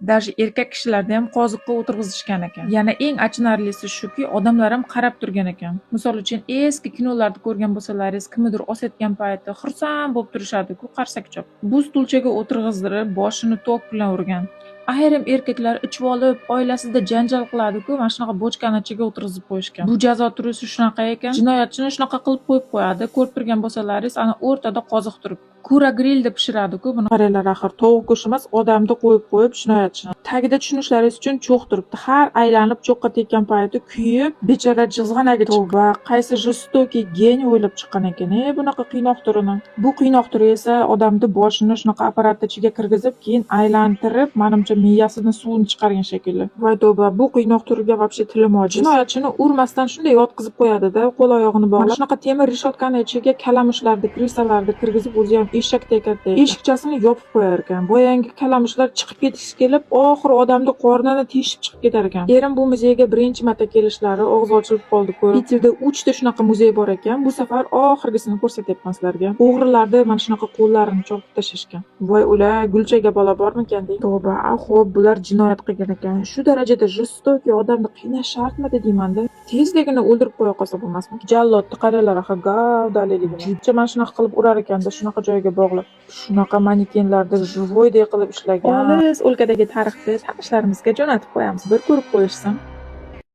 Даже erkak kishilarni ham qoziqqa o'tirg'izishgan ekan. Yana eng achinarlisi shuki, odamlar ham qarab turgan ekan. Misol uchun eski kinolarda ko'rgan bo'lsalaringiz, kimnidir osayotgan payti xursand bo'lib turishadi-ku, qarsakchoq. Bu stulchaga o'tirg'izdirib, boshini tok bilan urgan. Ayrim erkaklar ichib olib, oilasida janjal qiladi-ku, mana shunaqa bochkani ichiga o'tirg'izib qo'yishgan. Bu jazo turishi shunaqa ekan, jinoyatchini shunaqa qilib qo'yib qo'yadi. Ko'rib turgan bo'lsalaringiz, ana o'rtada qoziq turib, kura grillda pishiradi-ku, buni qaranglar, axir tovuq go'shti emas, odamni qo'yib jinoyatchini. Tagida tushunishlaringiz uchun cho'q turibdi. Har aylanib cho'qqa tekkan payti kuyib, bechora jizg'anaga chiqib, qaysi жестокий geni o'ylab chiqqan ekan, bunaqa qiynoq turini. Bu qiynoq turi esa odamni boshini shunaqa apparat ichiga kirgizib, keyin aylantirib, menimcha miyasini suvini chiqargan shekilli. Voy tavba, bu qiynoq turiga вообще tilim ojiz. Jinoyatchini urmasdan shunday yotqizib qo'yadi-da, qo'l oyog'ini bog'lab. Shunaqa temir reshotkani ichiga kalamushlarni, krisalarni kirgizib, o'zi ham eshakdek katta eshikchasini yopib qo'yar ekan. Boyangi kalamushlar chiqib ketish kelib, oxiri odamni qornini teshib chiqib ketar ekan. Erim bu muzeyga birinchi marta kelishlari og'zi ochilib qoldi-ku. Peterda 3 ta shunaqa muzey bor ekan. Bu safar oxirgisini ko'rsatyapman sizlarga. O'g'rilarni mana shunaqa qo'llarini chopib tashlashgan. Voy ular, gulchaga bola bormikan deydi. Tavba, xo'p, bular jinoyat qilgan ekan. Shu darajada жестокий odamni qiynash shartmidi deyman-da. Tezligini o'ldirib qo'ya qolsa bo'lmasmi? Jallodni qaranglar, axir gavdaliligini. Juda mana shunaqa qilib urar ekan-da, shunaqa joyga bog'lab. Shunaqa manekenlarni живойдek qilib ishlagan. Olis o'lkadagi tarixni tanishlarimizga jo'natib qo'yamiz. Bir ko'rib qo'yishsin.